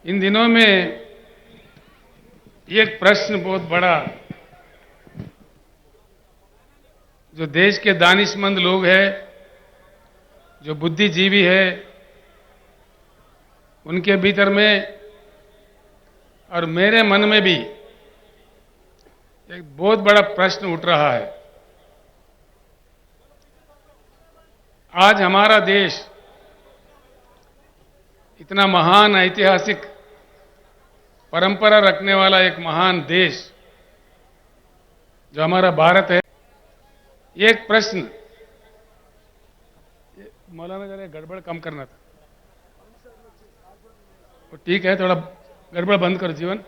इन दिनों में एक प्रश्न बहुत बड़ा जो देश के दानिशमंद लोग हैं, जो बुद्धिजीवी है, उनके भीतर में और मेरे मन में भी एक बहुत बड़ा प्रश्न उठ रहा है। आज हमारा देश इतना महान ऐतिहासिक परंपरा रखने वाला एक महान देश जो हमारा भारत है, एक प्रश्न, मौलाना जरा गड़बड़ कम करना था। तो ठीक है, थोड़ा गड़बड़ बंद करो जीवन।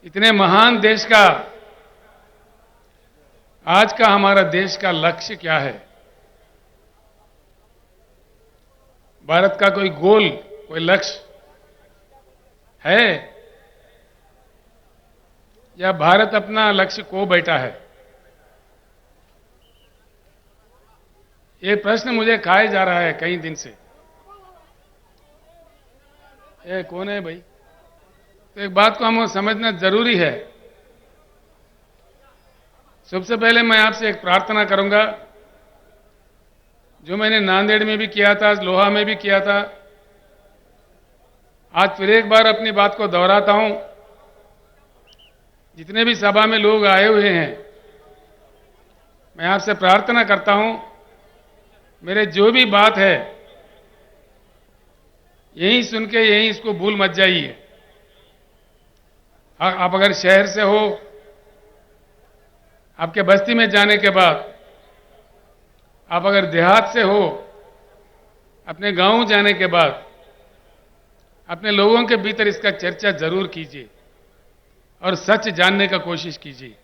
इतने महान देश का आज का हमारा देश का लक्ष्य क्या है? भारत का कोई गोल, कोई लक्ष्य है या भारत अपना लक्ष्य खो बैठा है? ये प्रश्न मुझे खाया जा रहा है कई दिन से। ये कौन है भाई? तो एक बात को हमें समझना जरूरी है। सबसे पहले मैं आपसे एक प्रार्थना करूंगा, जो मैंने नांदेड़ में भी किया था, लोहा में भी किया था, आज फिर एक बार अपनी बात को दोहराता हूं। जितने भी सभा में लोग आए हुए हैं, मैं आपसे प्रार्थना करता हूं, मेरे जो भी बात है यहीं सुन के यहीं इसको भूल मत जाइए। आप अगर शहर से हो, आपके बस्ती में जाने के बाद, आप अगर देहात से हो, अपने गांव जाने के बाद, अपने लोगों के भीतर इसका चर्चा जरूर कीजिए और सच जानने का कोशिश कीजिए।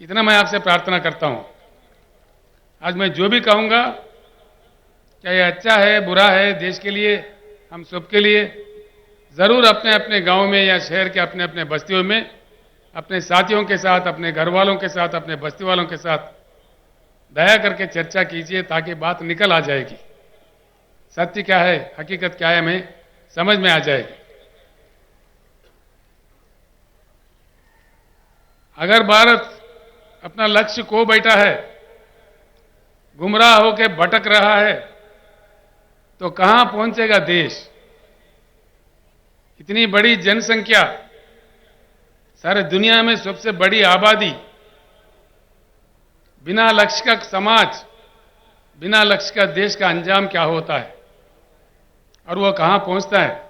इतना मैं आपसे प्रार्थना करता हूं। आज मैं जो भी कहूंगा, क्या ये अच्छा है, बुरा है, देश के लिए, हम सबके लिए, जरूर अपने अपने गांव में या शहर के अपने अपने बस्तियों में अपने साथियों के साथ, अपने घर वालों के साथ, अपने बस्ती वालों के साथ दया करके चर्चा कीजिए, ताकि बात निकल आ जाएगी। सत्य क्या है, हकीकत क्या है, हमें समझ में आ जाएगी। अगर भारत अपना लक्ष्य खो बैठा है, गुमराह होकर भटक रहा है, तो कहां पहुंचेगा देश? इतनी बड़ी जनसंख्या, सारे दुनिया में सबसे बड़ी आबादी, बिना लक्ष्य का समाज, बिना लक्ष्य का देश का अंजाम क्या होता है और वह कहां पहुंचता है?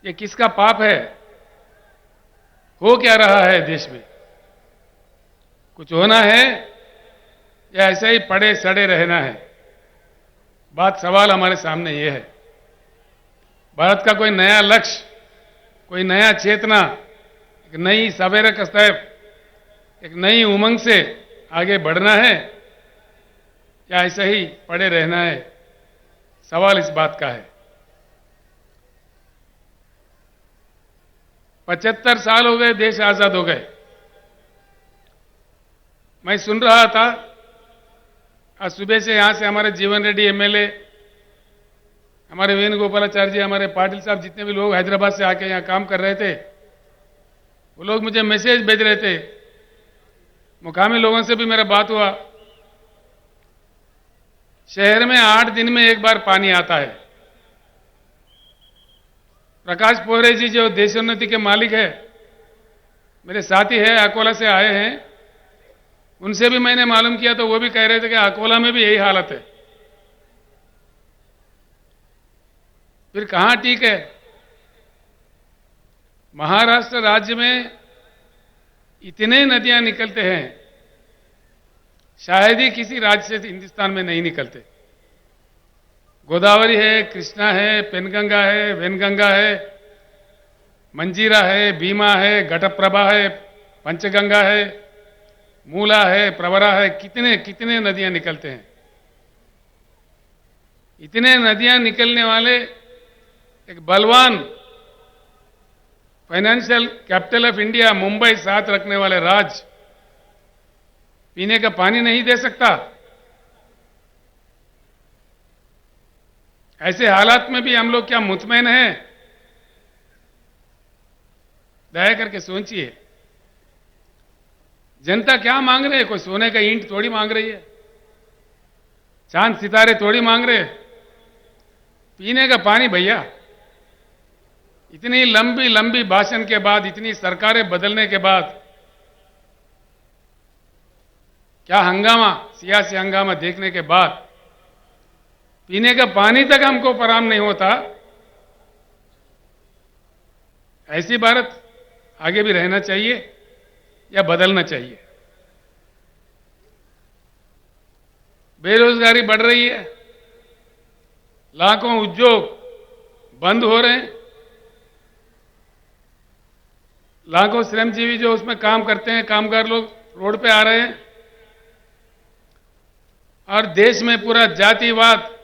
ये किसका पाप है? हो क्या रहा है देश में? कुछ होना है या ऐसे ही पड़े सड़े रहना है? बात, सवाल हमारे सामने यह है। भारत का कोई नया लक्ष्य, कोई नया चेतना, एक नई सवेरे का स्तर, एक नई उमंग से आगे बढ़ना है या ऐसे ही पड़े रहना है? सवाल इस बात का है। 75 साल हो गए, देश आजाद हो गए। मैं सुन रहा था आज सुबह से, यहां से हमारे जीवन रेड्डी एमएलए, हमारे वेणुगोपालाचार्य जी, हमारे पाटिल साहब, जितने भी लोग हैदराबाद से आके यहां काम कर रहे थे, वो लोग मुझे मैसेज भेज रहे थे। मुकामी लोगों से भी मेरा बात हुआ। शहर में 8 दिन में एक बार पानी आता है। प्रकाश पोहरे जी, जो देशोन्नति के मालिक है, मेरे साथी है, अकोला से आए हैं, उनसे भी मैंने मालूम किया तो वो भी कह रहे थे कि अकोला में भी यही हालत है। फिर कहां ठीक है? महाराष्ट्र राज्य में इतने नदियां निकलते हैं, शायद ही किसी राज्य से हिंदुस्तान में नहीं निकलते। गोदावरी है, कृष्णा है, पेनगंगा है, वेनगंगा है, मंजीरा है, भीमा है, घटप्रभा है, पंचगंगा है, मूला है, प्रवरा है, कितने कितने नदियां निकलते हैं। इतने नदियां निकलने वाले एक बलवान financial capital of India, Mumbai साथ रखने वाले राज्य पीने का पानी नहीं दे सकता? ऐसे हालात में भी हम लोग क्या मुतमैन हैं? दया करके सोचिए, जनता क्या मांग रहे है? कोई सोने का ईंट थोड़ी मांग रही है, चांद सितारे थोड़ी मांग रहे हैं। पीने का पानी भैया। इतनी लंबी लंबी भाषण के बाद, इतनी सरकारें बदलने के बाद क्या हंगामा, सियासी हंगामा देखने के बाद पीने का पानी तक हमको फराहम नहीं होता। ऐसी भारत आगे भी रहना चाहिए या बदलना चाहिए? बेरोजगारी बढ़ रही है, लाखों उद्योग बंद हो रहे हैं, लाखों श्रमजीवी जो उसमें काम करते हैं, कामगार लोग रोड पे आ रहे हैं, और देश में पूरा जातिवाद,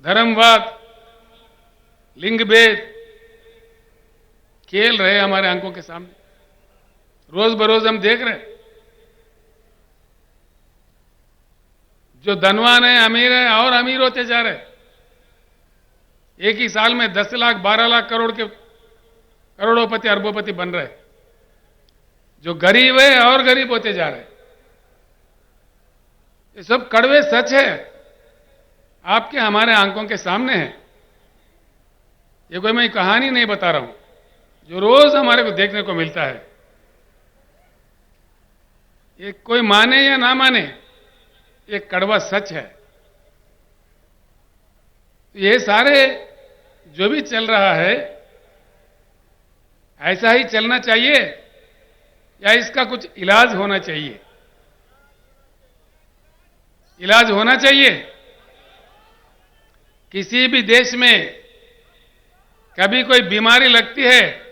धर्मवाद, लिंग भेद खेल रहे हैं हमारे आंखों के सामने। रोज बरोज हम देख रहे हैं। जो धनवान है, अमीर है, और अमीर होते जा रहे हैं। एक ही साल में 10 लाख 12 लाख करोड़ के करोड़ोपति अरबोपति बन रहे हैं। जो गरीब है और गरीब होते जा रहे हैं। ये सब कड़वे सच है, आपके हमारे आंखों के सामने है। ये कोई मैं कहानी नहीं बता रहा हूं, जो रोज हमारे को देखने को मिलता है। ये कोई माने या ना माने, ये कड़वा सच है। ये सारे जो भी चल रहा है, ऐसा ही चलना चाहिए या इसका कुछ इलाज होना चाहिए? इलाज होना चाहिए। किसी भी देश में कभी कोई बीमारी लगती है,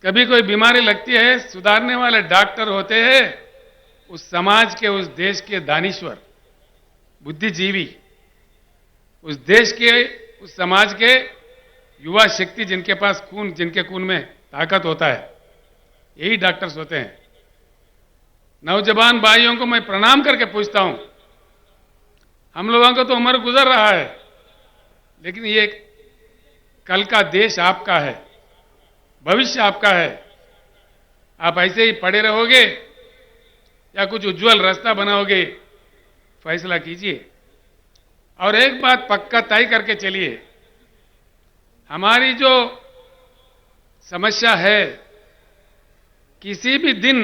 कभी कोई बीमारी लगती है, सुधारने वाले डॉक्टर होते हैं उस समाज के, उस देश के दानिश्वर, बुद्धिजीवी, उस देश के, उस समाज के युवा शक्ति, जिनके पास खून, जिनके खून में ताकत होता है, यही डॉक्टर्स होते हैं। नौजवान भाइयों को मैं प्रणाम करके पूछता हूं, हम लोगों का तो उम्र गुजर रहा है, लेकिन ये कल का देश आपका है, भविष्य आपका है। आप ऐसे ही पड़े रहोगे या कुछ उज्जवल रास्ता बनाओगे? फैसला कीजिए। और एक बात पक्का तय करके चलिए, हमारी जो समस्या है, किसी भी दिन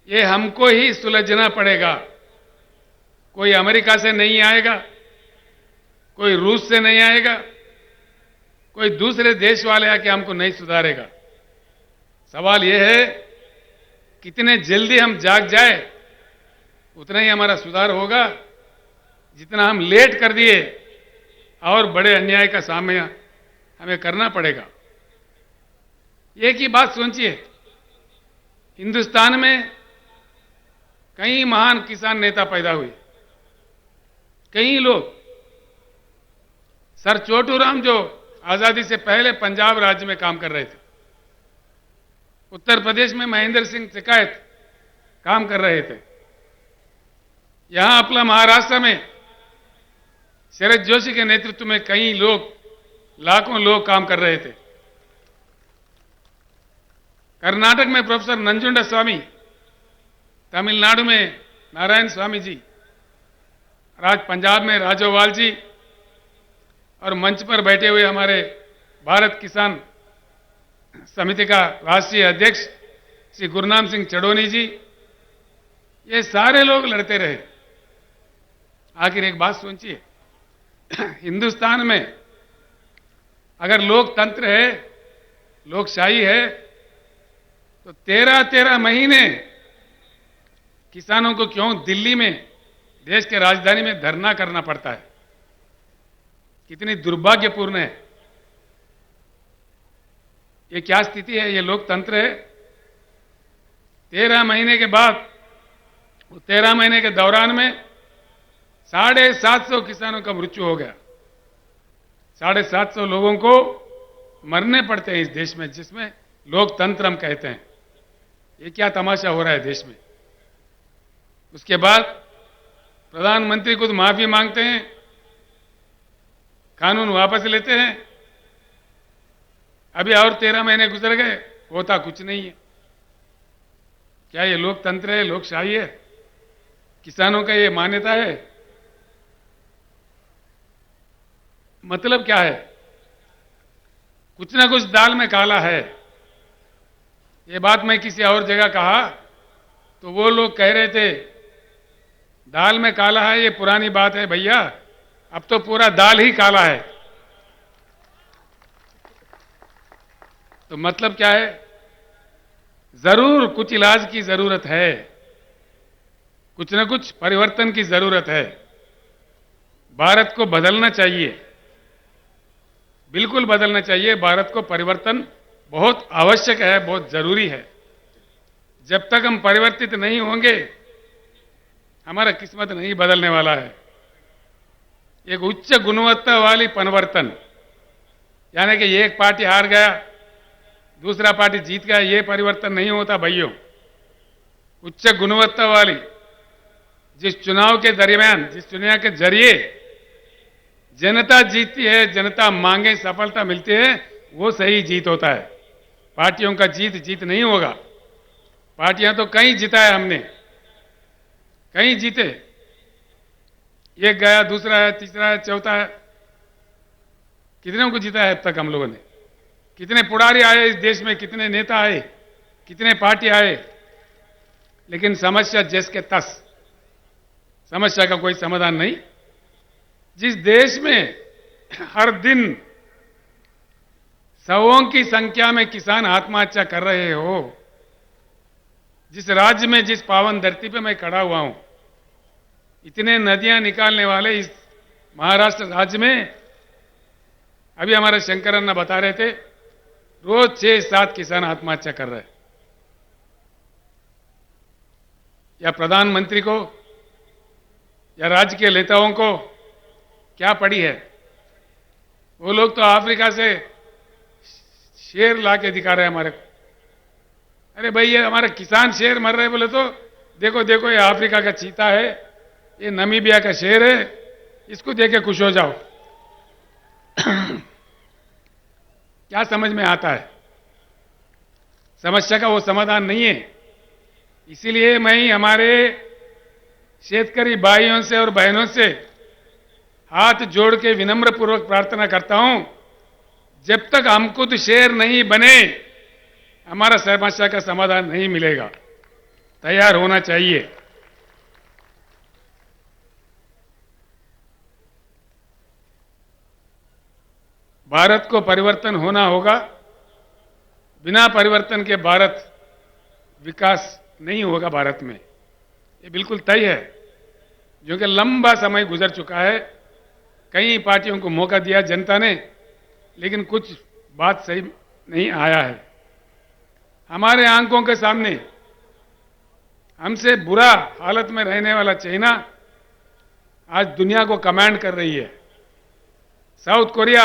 ये हमको ही सुलझना पड़ेगा। कोई अमेरिका से नहीं आएगा, कोई रूस से नहीं आएगा, कोई दूसरे देश वाले आके हमको नहीं सुधारेगा। सवाल यह है, कितने जल्दी हम जाग जाए उतना ही हमारा सुधार होगा। जितना हम लेट कर दिए, और बड़े अन्याय का सामना हमें करना पड़ेगा। एक ही बात सोचिए, हिंदुस्तान में कई महान किसान नेता पैदा हुए, कई लोग। सर छोटूराम जो आजादी से पहले पंजाब राज्य में काम कर रहे थे, उत्तर प्रदेश में महेंद्र सिंह टिकैत काम कर रहे थे, यहां अपना महाराष्ट्र में शरद जोशी के नेतृत्व में कई लोग, लाखों लोग काम कर रहे थे। कर्नाटक में प्रोफेसर नंजुंडा स्वामी, तमिलनाडु में नारायण स्वामी जी, आज पंजाब में राजोवाल जी, और मंच पर बैठे हुए हमारे भारत किसान समिति का राष्ट्रीय अध्यक्ष श्री गुरनाम सिंह चढ़ोनी जी, ये सारे लोग लड़ते रहे। आखिर एक बात सोचिए, हिंदुस्तान में अगर लोकतंत्र है, लोकशाही है, तो 13-13 महीने किसानों को क्यों दिल्ली में, देश के राजधानी में धरना करना पड़ता है? कितनी दुर्भाग्यपूर्ण है। ये क्या स्थिति है? ये लोकतंत्र है? 13 महीने के बाद, 13 महीने के दौरान में 750 किसानों का मृत्यु हो गया। 750 लोगों को मरने पड़ते हैं इस देश में, जिसमें लोकतंत्र हम कहते हैं। ये क्या तमाशा हो रहा है देश में? उसके बाद प्रधानमंत्री खुद माफी मांगते हैं, कानून वापस लेते हैं। अभी और 13 महीने गुजर गए, होता कुछ नहीं है। क्या ये लोकतंत्र है, लोकशाही है? किसानों का ये मान्यता है? मतलब क्या है? कुछ ना कुछ दाल में काला है। ये बात मैं किसी और जगह कहा तो वो लोग कह रहे थे दाल में काला है, ये पुरानी बात है भैया, अब तो पूरा दाल ही काला है। तो मतलब क्या है? जरूर कुछ इलाज की जरूरत है, कुछ न कुछ परिवर्तन की जरूरत है। भारत को बदलना चाहिए, बिल्कुल बदलना चाहिए। भारत को परिवर्तन बहुत आवश्यक है, बहुत जरूरी है। जब तक हम परिवर्तित नहीं होंगे, हमारा किस्मत नहीं बदलने वाला है। एक उच्च गुणवत्ता वाली परिवर्तन, यानी कि एक पार्टी हार गया, दूसरा पार्टी जीत गया, ये परिवर्तन नहीं होता भाइयों। उच्च गुणवत्ता वाली, जिस चुनाव के दरमियान, जिस चुनाव के जरिए जनता जीतती है, जनता मांगे सफलता मिलती है, वो सही जीत होता है। पार्टियों का जीत नहीं होगा। पार्टियां तो कहीं जीता है हमने, कहीं जीते, एक गया, दूसरा है, तीसरा है, चौथा है। कितने को जीता है अब तक हम लोगों ने? कितने पुड़ारी आए इस देश में, कितने नेता आए, कितने पार्टी आए, लेकिन समस्या जैस के तस, समस्या का कोई समाधान नहीं। जिस देश में हर दिन सौों की संख्या में किसान आत्महत्या कर रहे हो, जिस राज्य में, जिस पावन धरती पे मैं खड़ा हुआ हूं, इतने नदियां निकालने वाले इस महाराष्ट्र राज्य में, अभी हमारे शंकर अन्ना बता रहे थे, रोज 6-7 किसान आत्महत्या कर रहे हैं। या प्रधानमंत्री को या राज्य के नेताओं को क्या पड़ी है? वो लोग तो अफ्रीका से शेर ला के दिखा रहे हैं हमारे को। अरे भाई, ये हमारे किसान शेर मर रहे बोले तो देखो देखो, ये अफ्रीका का चीता है, ये नमीबिया का शेर है, इसको देख के खुश हो जाओ। क्या समझ में आता है? समस्या का वो समाधान नहीं है। इसीलिए मैं हमारे शेतकरी भाइयों से और बहनों से हाथ जोड़ के विनम्र पूर्वक प्रार्थना करता हूं, जब तक हम खुद शेर नहीं बने, हमारा समस्या का समाधान नहीं मिलेगा। तैयार होना चाहिए। भारत को परिवर्तन होना होगा। बिना परिवर्तन के भारत विकास नहीं होगा भारत में, ये बिल्कुल तय है। क्योंकि लंबा समय गुजर चुका है, कई पार्टियों को मौका दिया जनता ने, लेकिन कुछ बात सही नहीं आया है। हमारे आंखों के सामने हमसे बुरा हालत में रहने वाला चाइना आज दुनिया को कमांड कर रही है। साउथ कोरिया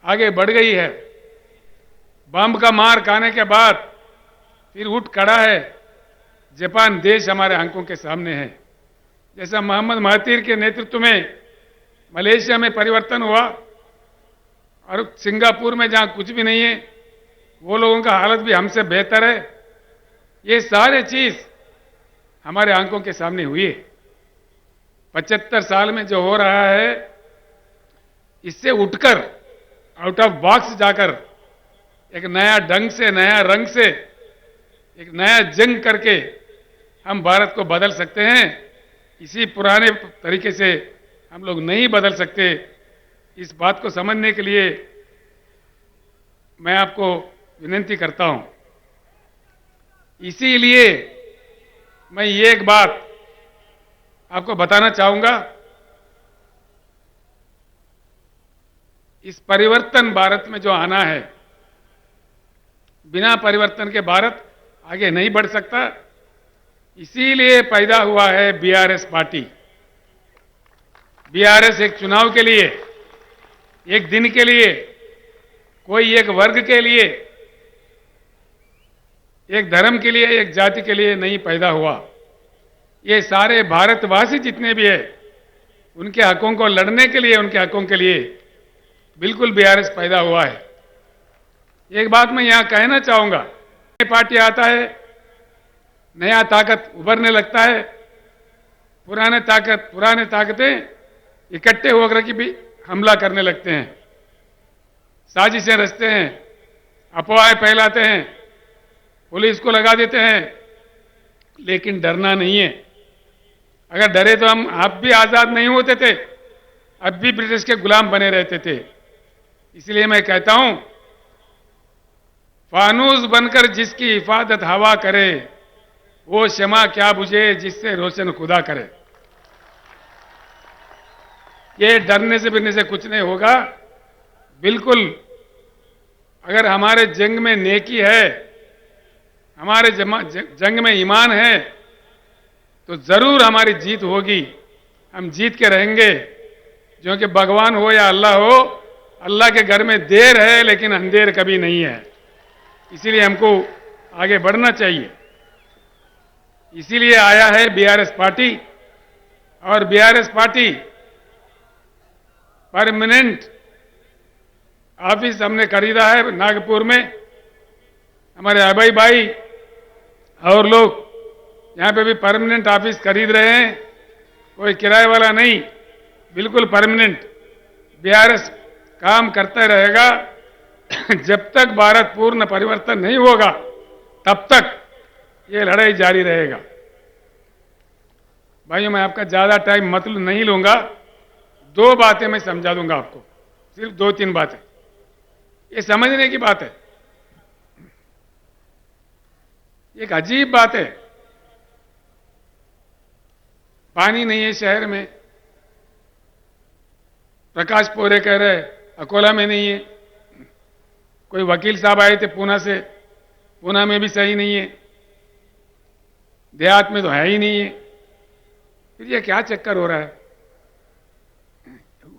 आगे बढ़ गई है। बम का मार खाने के बाद फिर उठ खड़ा है। जापान देश हमारे आंखों के सामने है। जैसा मोहम्मद महातीर के नेतृत्व में मलेशिया में परिवर्तन हुआ, और सिंगापुर में जहां कुछ भी नहीं है, वो लोगों का हालत भी हमसे बेहतर है। ये सारे चीज हमारे आंखों के सामने हुई है। 75 साल में जो हो रहा है, इससे उठकर, आउट ऑफ बॉक्स जाकर, एक नया ढंग से, नया रंग से, एक नया जंग करके हम भारत को बदल सकते हैं। इसी पुराने तरीके से हम लोग नहीं बदल सकते। इस बात को समझने के लिए मैं आपको विनती करता हूं। इसीलिए मैं ये एक बात आपको बताना चाहूंगा, इस परिवर्तन भारत में जो आना है, बिना परिवर्तन के भारत आगे नहीं बढ़ सकता। इसीलिए पैदा हुआ है बीआरएस पार्टी। बीआरएस एक चुनाव के लिए, एक दिन के लिए, कोई एक वर्ग के लिए, एक धर्म के लिए, एक जाति के लिए नहीं पैदा हुआ। ये सारे भारतवासी जितने भी है, उनके हकों को लड़ने के लिए, उनके हकों के लिए बिल्कुल बीआरएस पैदा हुआ है। एक बात मैं यहां कहना चाहूंगा, नई पार्टी आता है, नया ताकत उभरने लगता है, पुराने ताकतें इकट्ठे होकर के भी हमला करने लगते हैं, साजिशें रचते हैं, अफवाहें फैलाते हैं, पुलिस को लगा देते हैं। लेकिन डरना नहीं है। अगर डरे तो आप भी आजाद नहीं होते थे, अब भी ब्रिटिश के गुलाम बने रहते थे। इसलिए मैं कहता हूं, फानूस बनकर जिसकी हिफाजत हवा करे, वो शमा क्या बुझे जिससे रोशन खुदा करे। ये डरने से बिरने से कुछ नहीं होगा। बिल्कुल, अगर हमारे जंग में नेकी है, हमारे जंग में ईमान है, तो जरूर हमारी जीत होगी। हम जीत के रहेंगे, जो कि भगवान हो या अल्लाह हो, अल्लाह के घर में देर है लेकिन अंधेर कभी नहीं है। इसीलिए हमको आगे बढ़ना चाहिए। इसीलिए आया है बीआरएस पार्टी, और बीआरएस पार्टी परमानेंट ऑफिस हमने खरीदा है नागपुर में। हमारे अभय भाई और लोग यहां पे भी परमानेंट ऑफिस खरीद रहे हैं, कोई किराए वाला नहीं, बिल्कुल परमानेंट। बीआरएस काम करता रहेगा जब तक भारत पूर्ण परिवर्तन नहीं होगा, तब तक ये लड़ाई जारी रहेगा। भाइयों, मैं आपका ज्यादा टाइम मतलब नहीं लूंगा, दो बातें मैं समझा दूंगा आपको, सिर्फ 2-3 बातें, ये समझने की बात है। एक अजीब बात है, पानी नहीं है शहर में। प्रकाश पोरे कह रहे अकोला में नहीं है, कोई वकील साहब आए थे पूना से, पूना में भी सही नहीं है, देहात में तो है ही नहीं है। फिर ये क्या चक्कर हो रहा है?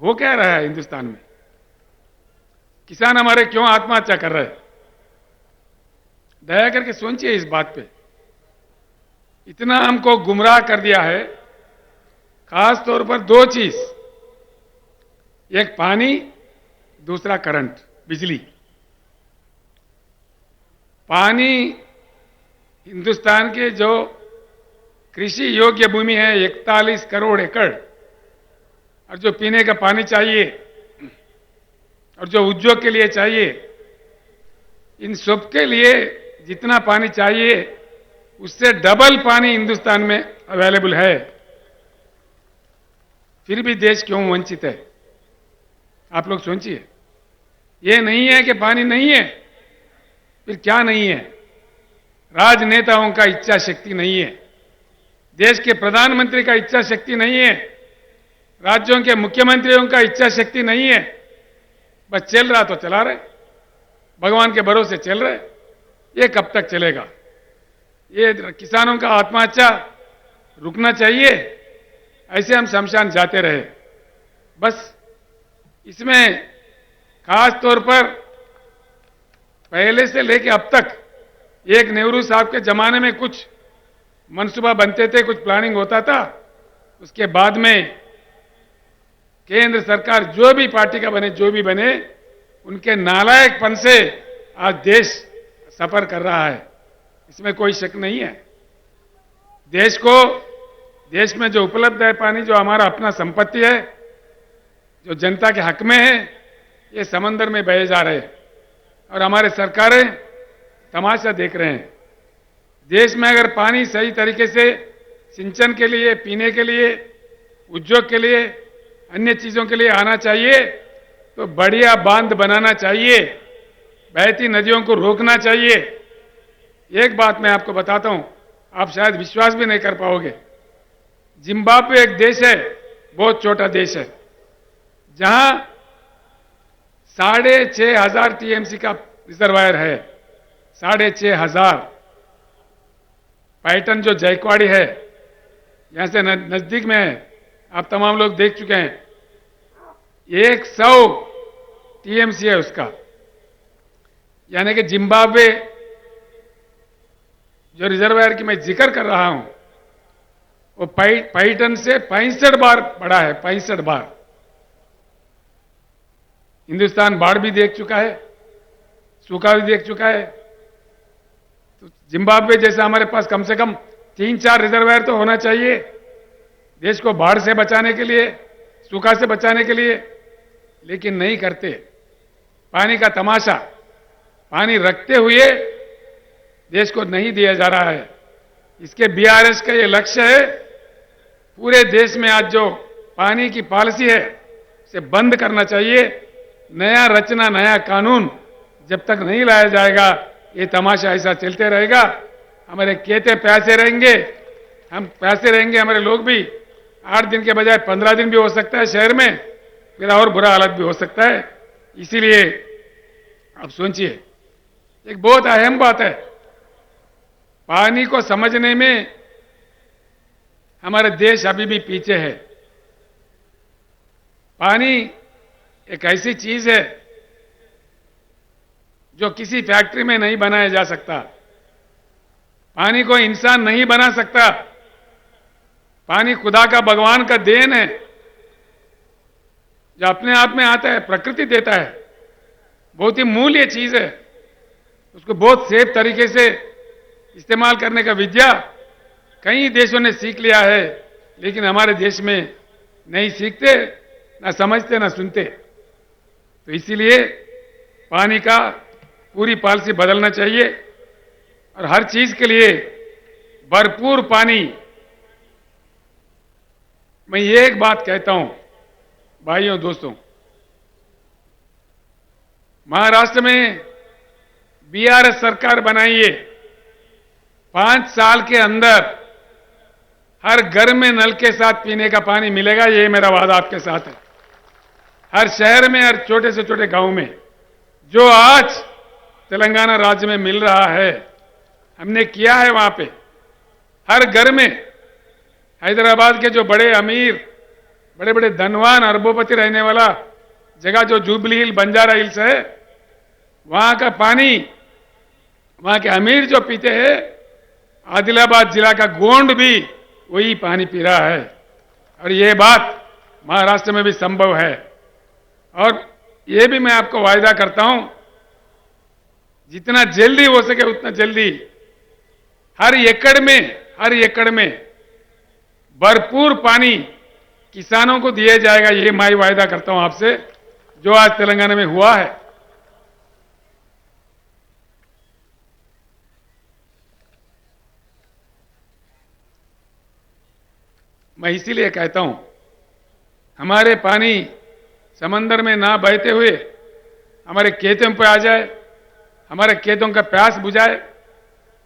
हो क्या रहा है हिंदुस्तान में? किसान हमारे क्यों आत्महत्या कर रहे हैं? दया करके सोचिए इस बात पे। इतना हमको गुमराह कर दिया है, खास तौर पर 2 चीज, एक पानी, दूसरा करंट, बिजली। पानी, हिंदुस्तान के जो कृषि योग्य भूमि है 41 करोड़ एकड़, और जो पीने का पानी चाहिए और जो उद्योग के लिए चाहिए, इन सब के लिए जितना पानी चाहिए उससे डबल पानी हिंदुस्तान में अवेलेबल है। फिर भी देश क्यों वंचित है? आप लोग सोचिए। ये नहीं है कि पानी नहीं है, फिर क्या नहीं है? राजनेताओं का इच्छा शक्ति नहीं है, देश के प्रधानमंत्री का इच्छा शक्ति नहीं है, राज्यों के मुख्यमंत्रियों का इच्छा शक्ति नहीं है। बस चल रहा तो चला रहे, भगवान के भरोसे चल रहे। ये कब तक चलेगा? ये किसानों का आत्महत्या रुकना चाहिए, ऐसे हम शमशान जाते रहे। बस इसमें खास तौर पर पहले से लेकर अब तक, एक नेहरू साहब के जमाने में कुछ मनसूबा बनते थे, कुछ प्लानिंग होता था, उसके बाद में केंद्र सरकार जो भी पार्टी का बने, जो भी बने, उनके नालायकपन से आज देश सफर कर रहा है, इसमें कोई शक नहीं है। देश में जो उपलब्ध है पानी, जो हमारा अपना संपत्ति है, जो जनता के हक में है, ये समंदर में बहे जा रहे हैं और हमारे सरकारें तमाशा देख रहे हैं। देश में अगर पानी सही तरीके से सिंचन के लिए, पीने के लिए, उद्योग के लिए, अन्य चीजों के लिए आना चाहिए, तो बढ़िया बांध बनाना चाहिए, बहती नदियों को रोकना चाहिए। एक बात मैं आपको बताता हूं, आप शायद विश्वास भी नहीं कर पाओगे। जिम्बाब्वे एक देश है, बहुत छोटा देश है, जहां 6,500 टीएमसी का रिजर्वायर है। 6,500। पैटर्न जो जायकवाड़ी है, यहां से नजदीक में है, आप तमाम लोग देख चुके हैं। 100 टीएमसी है उसका, यानी कि जिम्बाब्वे जो रिजर्वायर की मैं जिक्र कर रहा हूं, वो 2.5 टन से 65 बार बढ़ा है, 65 बार। हिंदुस्तान बाढ़ भी देख चुका है, सूखा भी देख चुका है। तो जिम्बाब्वे जैसा हमारे पास कम से कम 3-4 रिजर्वायर तो होना चाहिए देश को बाढ़ से बचाने के लिए, सूखा से बचाने के लिए, लेकिन नहीं करते। पानी का तमाशा, पानी रखते हुए देश को नहीं दिया जा रहा है। इसके बीआरएस का ये लक्ष्य है, पूरे देश में आज जो पानी की पॉलिसी है उसे बंद करना चाहिए। नया रचना, नया कानून जब तक नहीं लाया जाएगा ये तमाशा ऐसा चलते रहेगा। हमारे खेते प्यासे रहेंगे, हम प्यासे रहेंगे, हमारे लोग भी 8 दिन के बजाय 15 दिन भी हो सकता है शहर में, फिर और बुरा हालत भी हो सकता है। इसीलिए आप सोचिए, एक बहुत अहम बात है, पानी को समझने में हमारे देश अभी भी पीछे है। पानी एक ऐसी चीज है जो किसी फैक्ट्री में नहीं बनाया जा सकता। पानी को इंसान नहीं बना सकता। पानी खुदा का, भगवान का देन है जो अपने आप में आता है, प्रकृति देता है। बहुत ही मूल्य चीज है, उसको बहुत सेफ तरीके से इस्तेमाल करने का विद्या कई देशों ने सीख लिया है, लेकिन हमारे देश में नहीं सीखते, ना समझते, ना सुनते। तो इसीलिए पानी का पूरी पॉलिसी बदलना चाहिए और हर चीज के लिए भरपूर पानी। मैं ये एक बात कहता हूं भाइयों, दोस्तों, महाराष्ट्र में बीआरएस सरकार बनाई है, 5 साल के अंदर हर घर में नल के साथ पीने का पानी मिलेगा, ये मेरा वादा आपके साथ है। हर शहर में, हर छोटे से छोटे गांव में, जो आज तेलंगाना राज्य में मिल रहा है, हमने किया है वहां पे। हर घर में, हैदराबाद के जो बड़े अमीर, बड़े बड़े धनवान, अरबोपति रहने वाला जगह जो जुबली हिल, बंजारा हिल्स है, वहां का पानी वहां के अमीर जो पीते हैं, आदिलाबाद जिला का गोंड भी वही पानी पी रहा है। और ये बात महाराष्ट्र में भी संभव है। और ये भी मैं आपको वायदा करता हूं, जितना जल्दी हो सके उतना जल्दी हर एकड़ में भरपूर पानी किसानों को दिया जाएगा। ये मैं वायदा करता हूं आपसे, जो आज तेलंगाना में हुआ है। मैं इसीलिए कहता हूं, हमारे पानी समंदर में ना बहते हुए हमारे खेतों पर आ जाए, हमारे खेतों का प्यास बुझाए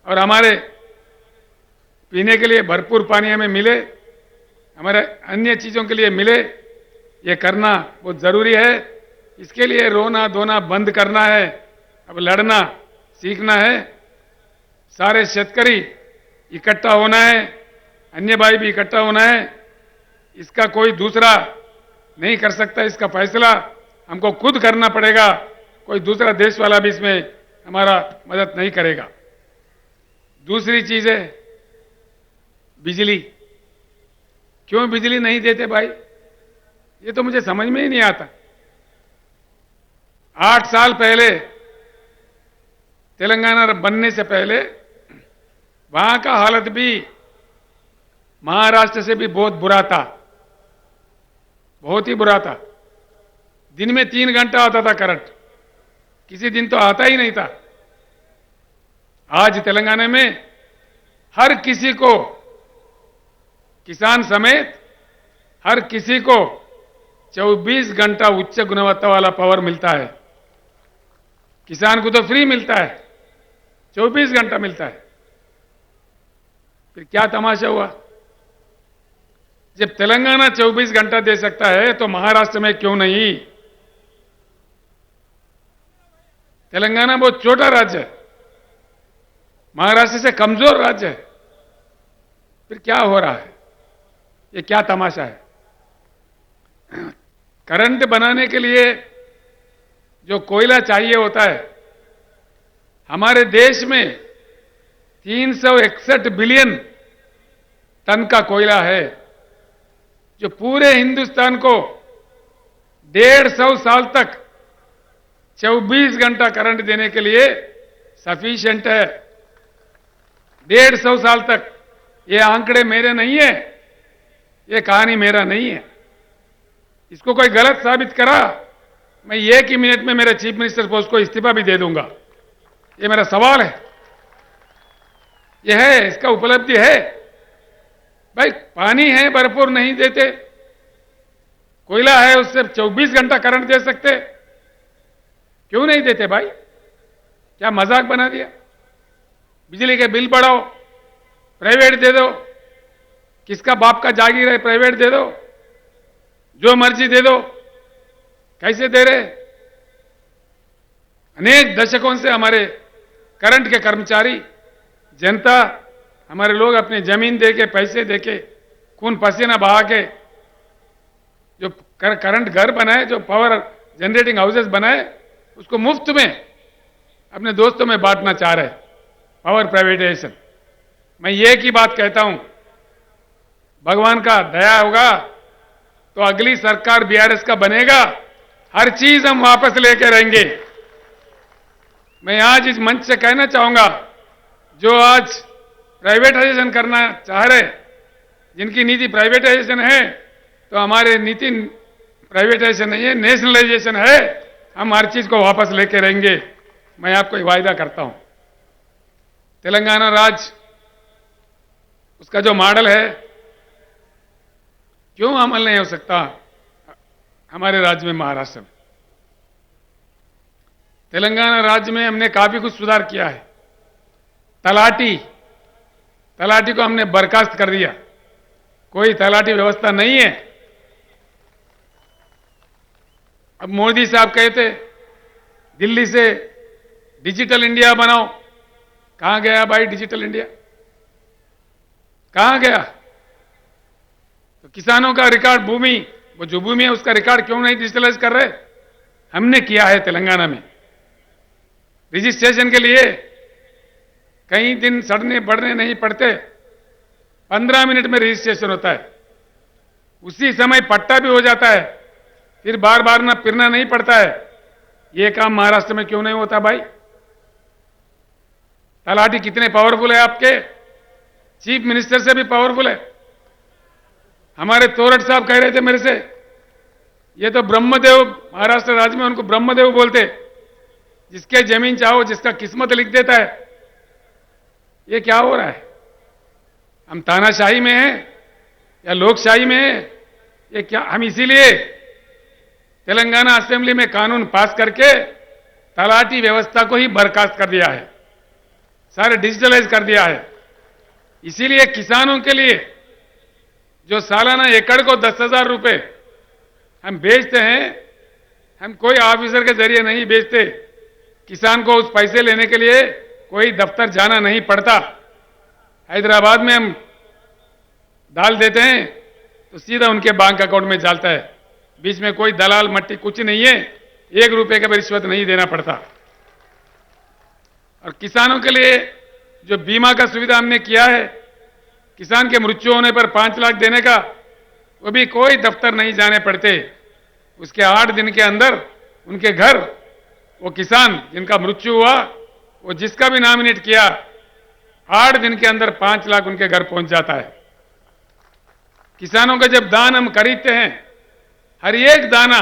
और हमारे पीने के लिए भरपूर पानी हमें मिले, हमारे अन्य चीजों के लिए मिले, ये करना बहुत जरूरी है। इसके लिए रोना धोना बंद करना है, अब लड़ना सीखना है। सारे शेतकरी इकट्ठा होना है, अन्य भाई भी इकट्ठा होना है। इसका कोई दूसरा नहीं कर सकता, इसका फैसला हमको खुद करना पड़ेगा। कोई दूसरा देश वाला भी इसमें हमारा मदद नहीं करेगा। दूसरी चीज है बिजली। क्यों बिजली नहीं देते भाई, ये तो मुझे समझ में ही नहीं आता। 8 साल पहले तेलंगाना बनने से पहले वहां का हालत भी महाराष्ट्र से भी बहुत बुरा था, बहुत ही बुरा था। दिन में 3 घंटा आता था करंट, किसी दिन तो आता ही नहीं था। आज तेलंगाना में हर किसी को, किसान समेत हर किसी को 24 घंटा उच्च गुणवत्ता वाला पावर मिलता है। किसान को तो फ्री मिलता है, 24 घंटा मिलता है। फिर क्या तमाशा हुआ? जब तेलंगाना 24 घंटा दे सकता है तो महाराष्ट्र में क्यों नहीं? तेलंगाना बहुत छोटा राज्य है, महाराष्ट्र से कमजोर राज्य है। फिर क्या हो रहा है? ये क्या तमाशा है? करंट बनाने के लिए जो कोयला चाहिए होता है, हमारे देश में 361 बिलियन टन का कोयला है जो पूरे हिंदुस्तान को 150 साल तक 24 घंटा करंट देने के लिए सफिशिएंट है। 150 साल तक। ये आंकड़े मेरे नहीं है, ये कहानी मेरा नहीं है। इसको कोई गलत साबित करा, मैं एक ही मिनट में मेरे चीफ मिनिस्टर पोस्ट को इस्तीफा भी दे दूंगा। ये मेरा सवाल है। यह है, इसका उपलब्धि है। भाई पानी है भरपूर, नहीं देते। कोयला है, उससे 24 घंटा करंट दे सकते, क्यों नहीं देते भाई? क्या मजाक बना दिया? बिजली के बिल बढ़ाओ, प्राइवेट दे दो। किसका बाप का जागीर है, प्राइवेट दे दो, जो मर्जी दे दो। कैसे दे रहे? अनेक दशकों से हमारे करंट के कर्मचारी, जनता, हमारे लोग अपनी जमीन देके, पैसे देके, खून पसीना बहा के जो करंट घर बनाए, जो पावर जनरेटिंग हाउसेस बनाए, उसको मुफ्त में अपने दोस्तों में बांटना चाह रहे। Power privatisation. मैं एक ही बात कहता हूं, भगवान का दया होगा तो अगली सरकार बीआरएस का बनेगा, हर चीज हम वापस लेके रहेंगे। मैं आज इस मंच से कहना चाहूंगा, जो आज प्राइवेटाइजेशन करना चाह रहे, जिनकी नीति प्राइवेटाइजेशन है, तो हमारे नीति प्राइवेटाइजेशन नहीं है, नेशनलाइजेशन है। हम हर चीज को वापस लेके रहेंगे, मैं आपको वायदा करता हूं। तेलंगाना राज्य, उसका जो मॉडल है, क्यों अमल नहीं हो सकता हमारे राज्य में, महाराष्ट्र में? तेलंगाना राज्य में हमने काफी कुछ सुधार किया है। तलाटी को हमने बर्खास्त कर दिया, कोई तलाटी व्यवस्था नहीं है। अब मोदी साहब कहते दिल्ली से डिजिटल इंडिया बनाओ, कहां गया भाई डिजिटल इंडिया? कहां गया? तो किसानों का रिकॉर्ड भूमि, वो जो भूमि है उसका रिकॉर्ड क्यों नहीं डिजिटलाइज कर रहे? हमने किया है तेलंगाना में। रजिस्ट्रेशन के लिए कई दिन सड़ने बढ़ने नहीं पड़ते, 15 मिनट में रजिस्ट्रेशन होता है, उसी समय पट्टा भी हो जाता है, फिर बार बार ना फिरना नहीं पड़ता है। यह काम महाराष्ट्र में क्यों नहीं होता भाई? तलाटी कितने पावरफुल है आपके, चीफ मिनिस्टर से भी पावरफुल है। हमारे तोरट साहब कह रहे थे मेरे से, ये तो ब्रह्मदेव, महाराष्ट्र राज्य में उनको ब्रह्मदेव बोलते, जिसके जमीन चाहो जिसका किस्मत लिख देता है। ये क्या हो रहा है? हम तानाशाही में हैं या लोकशाही में हैं? ये क्या? हम इसीलिए तेलंगाना असेंबली में कानून पास करके तलाटी व्यवस्था को ही बर्खास्त कर दिया है, सारे डिजिटलाइज कर दिया है। इसीलिए किसानों के लिए जो सालाना एकड़ को 10,000 रुपए हम बेचते हैं, हम कोई ऑफिसर के जरिए नहीं बेचते। किसान को उस पैसे लेने के लिए कोई दफ्तर जाना नहीं पड़ता। हैदराबाद में हम डाल देते हैं तो सीधा उनके बैंक अकाउंट में जाता है, बीच में कोई दलाल मट्टी कुछ नहीं है, 1 रुपए का भी रिश्वत नहीं देना पड़ता। और किसानों के लिए जो बीमा का सुविधा हमने किया है, किसान के मृत्यु होने पर 5 लाख देने का, वो भी कोई दफ्तर नहीं जाने पड़ते। उसके 8 दिन के अंदर उनके घर, वो किसान जिनका मृत्यु हुआ, वो जिसका भी नॉमिनेट किया, 8 दिन के अंदर 5 लाख उनके घर पहुंच जाता है। किसानों का जब दान हम खरीदते हैं, हर एक दाना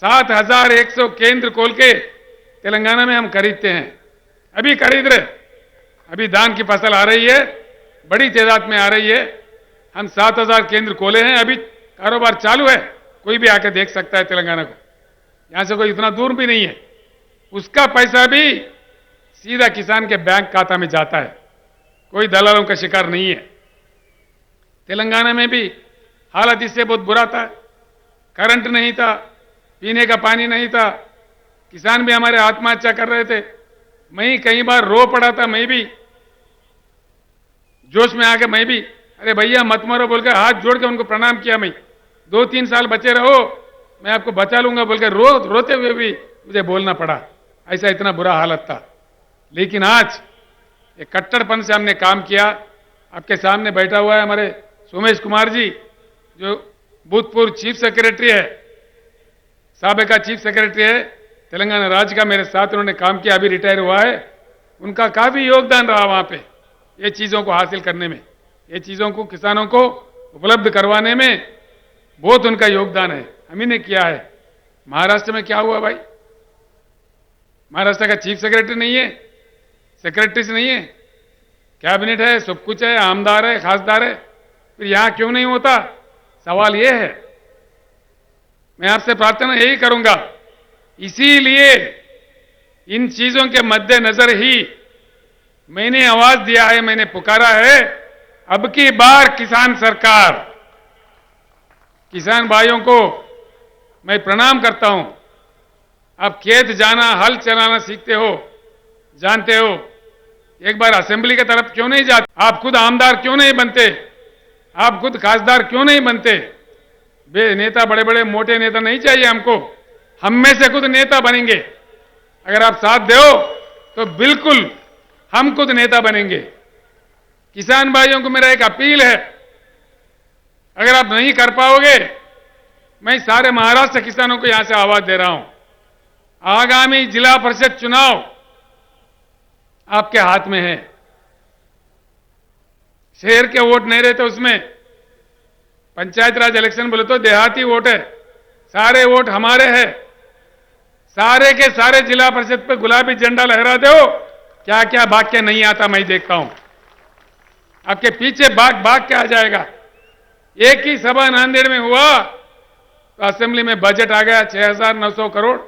7,100 केंद्र खोल के तेलंगाना में हम खरीदते हैं। अभी खरीद रहे, अभी धान की फसल आ रही है, बड़ी तादाद में आ रही है। हम 7,000 केंद्र खोले हैं, अभी कारोबार चालू है, कोई भी आके देख सकता है तेलंगाना को, यहां से कोई इतना दूर भी नहीं है। उसका पैसा भी सीधा किसान के बैंक खाता में जाता है, कोई दलालों का शिकार नहीं है। तेलंगाना में भी हालत इससे बहुत बुरा था, करंट नहीं था, पीने का पानी नहीं था, किसान भी हमारे आत्महत्या कर रहे थे। मैं कई बार रो पड़ा था, मैं भी जोश में आके मैं भी, अरे भैया मत मरो बोल के हाथ जोड़ के उनको प्रणाम किया। मैं 2-3 साल बचे रहो, मैं आपको बचा लूंगा बोल के रोते हुए भी मुझे बोलना पड़ा, ऐसा इतना बुरा हालत था। लेकिन आज एक कट्टरपन से हमने काम किया, आपके सामने बैठा हुआ है हमारे सोमेश कुमार जी, जो भूतपूर्व चीफ सेक्रेटरी है, साबिका चीफ सेक्रेटरी है तेलंगाना राज्य का, मेरे साथ उन्होंने काम किया, अभी रिटायर हुआ है। उनका काफी योगदान रहा वहां पे ये चीजों को हासिल करने में, ये चीजों को किसानों को उपलब्ध करवाने में बहुत उनका योगदान है, हम ही ने किया है। महाराष्ट्र में क्या हुआ भाई? महाराष्ट्र का चीफ सेक्रेटरी नहीं है, सेक्रेटरीज नहीं है, कैबिनेट है, सब कुछ है, आमदार है, खासदार है, फिर यहां क्यों नहीं होता? सवाल यह है। मैं आपसे प्रार्थना यही करूंगा, इसीलिए इन चीजों के मद्देनजर ही मैंने आवाज दिया है, मैंने पुकारा है, अब की बार किसान सरकार। किसान भाइयों को मैं प्रणाम करता हूं। आप खेत जाना, हल चलाना सीखते हो, जानते हो, एक बार असेंबली की तरफ क्यों नहीं जाते? आप खुद आमदार क्यों नहीं बनते? आप खुद खासदार क्यों नहीं बनते? नेता, बड़े बड़े मोटे नेता नहीं चाहिए हमको, हम में से खुद नेता बनेंगे। अगर आप साथ दो तो बिल्कुल हम खुद नेता बनेंगे। किसान भाइयों को मेरा एक अपील है, अगर आप नहीं कर पाओगे, मैं सारे महाराष्ट्र किसानों को यहां से आवाज दे रहा हूं, आगामी जिला परिषद चुनाव आपके हाथ में है। शहर के वोट नहीं रहते उसमें, पंचायत राज इलेक्शन बोले तो देहाती वोट है, सारे वोट हमारे हैं। सारे के सारे जिला परिषद पे गुलाबी झंडा लहरा दो, क्या क्या भाग के नहीं आता मैं देखता हूं, आपके पीछे भाग भाग के आ जाएगा। एक ही सभा नांदेड़ में हुआ तो असेंबली में बजट आ गया 6,900 करोड़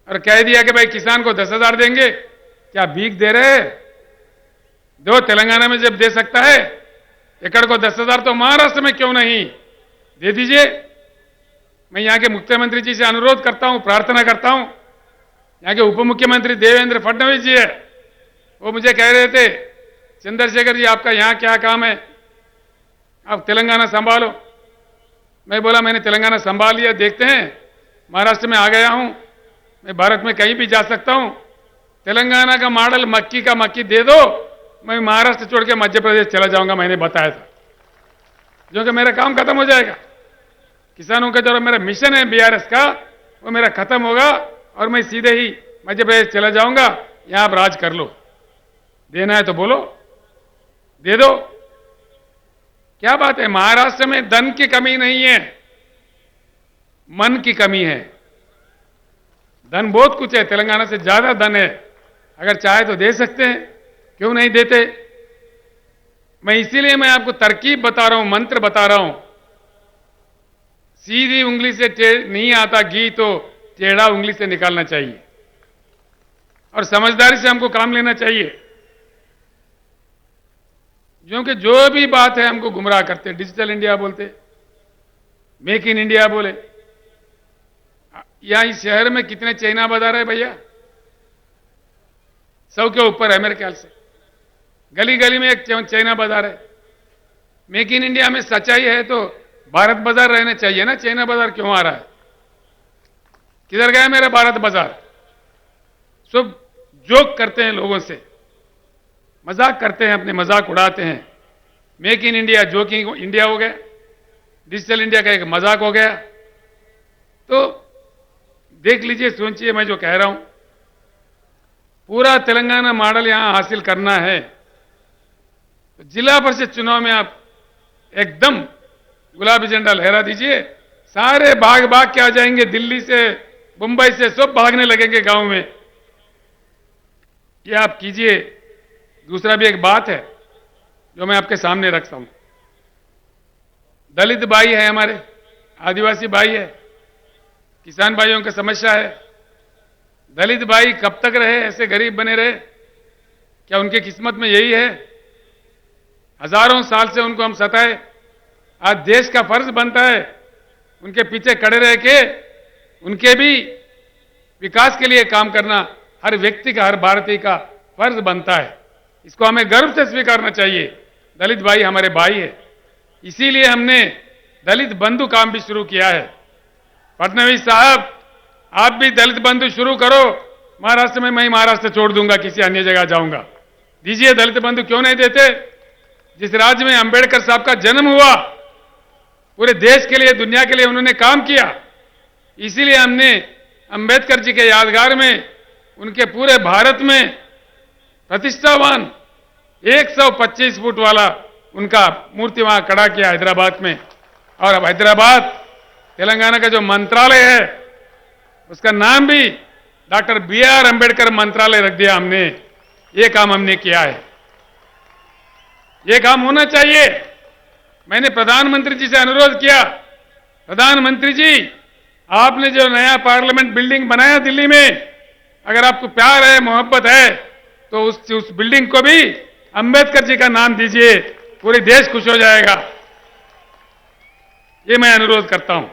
और कह दिया कि भाई किसान को 10,000 देंगे। क्या भीख दे रहे हैं? दो, तेलंगाना में जब दे सकता है एकड़ को 10,000 तो महाराष्ट्र में क्यों नहीं दे दीजिए। मैं यहां के मुख्यमंत्री जी से अनुरोध करता हूं, प्रार्थना करता हूं। यहां के उप मुख्यमंत्री देवेंद्र फडणवीस जी है, वो मुझे कह रहे थे, चंद्रशेखर जी आपका यहां क्या काम है, आप तेलंगाना संभालो। मैं बोला मैंने तेलंगाना संभाल लिया, देखते हैं, महाराष्ट्र में आ गया हूं, मैं भारत में कहीं भी जा सकता हूं। तेलंगाना का मॉडल मक्की का मक्की दे दो, मैं महाराष्ट्र छोड़ के मध्य प्रदेश चला जाऊंगा, मैंने बताया था, क्योंकि मेरा काम खत्म हो जाएगा। किसानों का जो मेरा मिशन है बीआरएस का, वो मेरा खत्म होगा और मैं सीधे ही मध्य प्रदेश चला जाऊंगा। यहां आप राज कर लो, देना है तो बोलो, दे दो। क्या बात है, महाराष्ट्र में धन की कमी नहीं है, मन की कमी है। धन बहुत कुछ है, तेलंगाना से ज्यादा धन है, अगर चाहे तो दे सकते हैं, क्यों नहीं देते? मैं इसीलिए मैं आपको तरकीब बता रहा हूं, मंत्र बता रहा हूं। सीधी उंगली से नहीं आता घी तो टेढ़ा उंगली से निकालना चाहिए और समझदारी से हमको काम लेना चाहिए। क्योंकि जो भी बात है हमको गुमराह करते, डिजिटल इंडिया बोलते, मेक इन इंडिया बोले। यहां इस शहर में कितने चाइना बाजार है भैया? 100 के ऊपर है मेरे ख्याल से। गली गली में एक चाइना बाजार है। मेक इन इंडिया में सच्चाई है तो भारत बाजार रहना चाहिए ना, चाइना बाजार क्यों आ रहा है? किधर गया मेरा भारत बाजार? सब जोक करते हैं लोगों से, मजाक करते हैं, अपने मजाक उड़ाते हैं। Make in India joking India हो गया, डिजिटल इंडिया का एक मजाक हो गया। तो देख लीजिए, सोचिए मैं जो कह रहा हूं, पूरा तेलंगाना मॉडल यहां हासिल करना है तो जिला परिषद चुनाव में आप एकदम गुलाबी झंडा लहरा दीजिए। सारे भाग भाग के आ जाएंगे, दिल्ली से, मुंबई से, सब भागने लगेंगे गांव में। ये आप कीजिए। दूसरा भी एक बात है जो मैं आपके सामने रखता हूं। दलित भाई है हमारे, आदिवासी भाई है, किसान भाइयों की समस्या है। दलित भाई कब तक रहे ऐसे गरीब बने रहे? क्या उनकी किस्मत में यही है? हजारों साल से उनको हम सताए। आज देश का फर्ज बनता है उनके पीछे खड़े रह के उनके भी विकास के लिए काम करना, हर व्यक्ति का, हर भारतीय का फर्ज बनता है। इसको हमें गर्व से स्वीकारना चाहिए। दलित भाई हमारे भाई है, इसीलिए हमने दलित बंधु काम भी शुरू किया है। फडणवीस साहब, आप भी दलित बंधु शुरू करो महाराष्ट्र में। मैं महाराष्ट्र छोड़ दूंगा, किसी अन्य जगह जाऊंगा। दीजिए दलित बंधु, क्यों नहीं देते? जिस राज्य में अंबेडकर साहब का जन्म हुआ, पूरे देश के लिए, दुनिया के लिए उन्होंने काम किया। इसीलिए हमने अंबेडकर जी के यादगार में, उनके पूरे भारत में प्रतिष्ठावान 125 फुट वाला उनका मूर्ति वहां खड़ा किया हैदराबाद में। और अब हैदराबाद, तेलंगाना का जो मंत्रालय है, उसका नाम भी डॉक्टर BR अंबेडकर मंत्रालय रख दिया हमने। ये काम हमने किया है, ये काम होना चाहिए। मैंने प्रधानमंत्री जी से अनुरोध किया, प्रधानमंत्री जी, आपने जो नया पार्लियामेंट बिल्डिंग बनाया दिल्ली में, अगर आपको प्यार है, मोहब्बत है, तो उस बिल्डिंग को भी अंबेडकर जी का नाम दीजिए, पूरे देश खुश हो जाएगा। ये मैं अनुरोध करता हूं।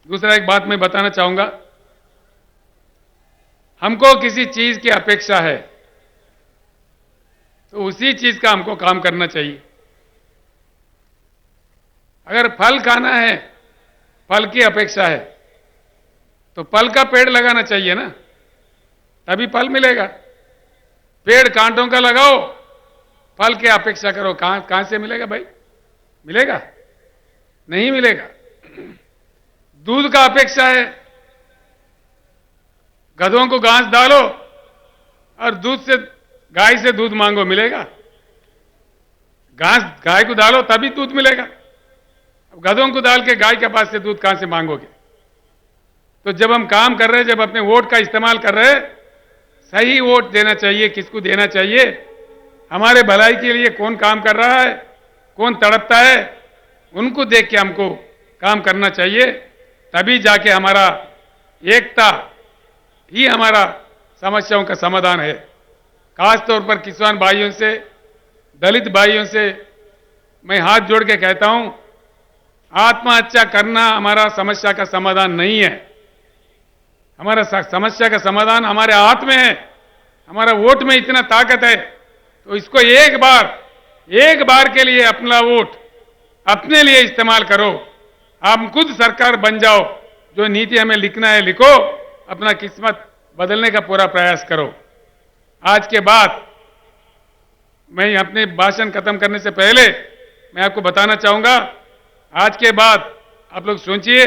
दूसरा एक बात मैं बताना चाहूंगा, हमको किसी चीज की अपेक्षा है तो उसी चीज का हमको काम करना चाहिए। अगर फल खाना है, फल की अपेक्षा है, तो फल का पेड़ लगाना चाहिए ना, तभी फल मिलेगा। पेड़ कांटों का लगाओ, फल की अपेक्षा करो, कहां से मिलेगा भाई? मिलेगा? नहीं मिलेगा। दूध का अपेक्षा है, गधों को घास डालो और गाय से दूध मांगो, मिलेगा? घास गाय को डालो तभी दूध मिलेगा। अब गधों को डाल के गाय के पास से दूध कहां से मांगोगे? तो जब हम काम कर रहे हैं, जब अपने वोट का इस्तेमाल कर रहे हैं, सही वोट देना चाहिए। किसको देना चाहिए? हमारे भलाई के लिए कौन काम कर रहा है, कौन तड़पता है, उनको देख के हमको काम करना चाहिए। तभी जाके हमारा एकता ही हमारा समस्याओं का समाधान है। खासतौर पर किसान भाइयों से, दलित भाइयों से मैं हाथ जोड़ के कहता हूं, आत्महत्या करना हमारा समस्या का समाधान नहीं है। हमारा समस्या का समाधान हमारे हाथ में है। हमारा वोट में इतना ताकत है, तो इसको एक बार के लिए अपना वोट अपने लिए इस्तेमाल करो। आप खुद सरकार बन जाओ, जो नीति हमें लिखना है लिखो, अपना किस्मत बदलने का पूरा प्रयास करो। आज के बाद मैं अपने भाषण खत्म करने से पहले मैं आपको बताना चाहूंगा, आज के बाद आप लोग सोचिए,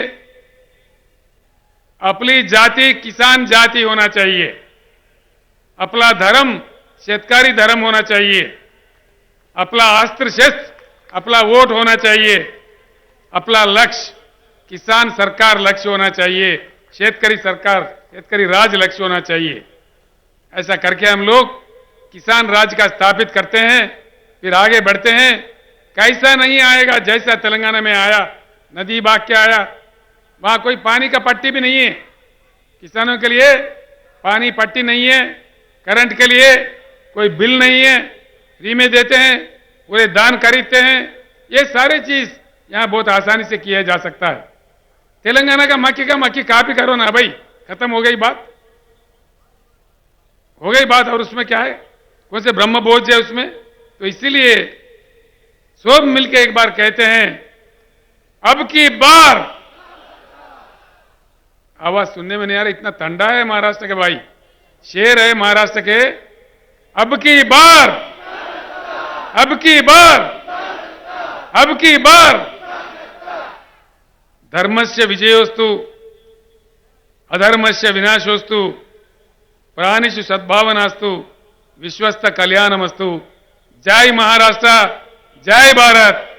अपनी जाति किसान जाति होना चाहिए, अपना धर्म शेतकारी धर्म होना चाहिए, अपना अस्त्र शस्त्र अपना वोट होना चाहिए, अपना लक्ष्य किसान सरकार लक्ष्य होना चाहिए, शेतकारी सरकार शेतकारी राज लक्ष्य होना चाहिए। ऐसा करके हम लोग किसान राज का स्थापित करते हैं, फिर आगे बढ़ते हैं। कैसा नहीं आएगा जैसा तेलंगाना में आया, नदी बाग के आया, वहां कोई पानी का पट्टी भी नहीं है। किसानों के लिए पानी पट्टी नहीं है, करंट के लिए कोई बिल नहीं है, फ्री में देते हैं, पूरे धान खरीदते हैं। ये सारी चीज यहां बहुत आसानी से किया जा सकता है। तेलंगाना का मक्की कापी करो ना भाई, खत्म हो गई बात, हो गई बात। और उसमें क्या है, कौन से ब्रह्म भोज है उसमें? तो इसीलिए सब मिलके एक बार कहते हैं, अब की बार। आवाज सुनने में नहीं आ रहा, इतना ठंडा है महाराष्ट्र के भाई, शेर है महाराष्ट्र के। अब की बार, अब की बार, अब की बार। धर्मस्य विजयोस्तु अधर्मस्य विनाशोस्तु, प्राणिषु सद्भावनास्तु, विश्वस्त कल्याणमस्तु। जय महाराष्ट्र, जय भारत।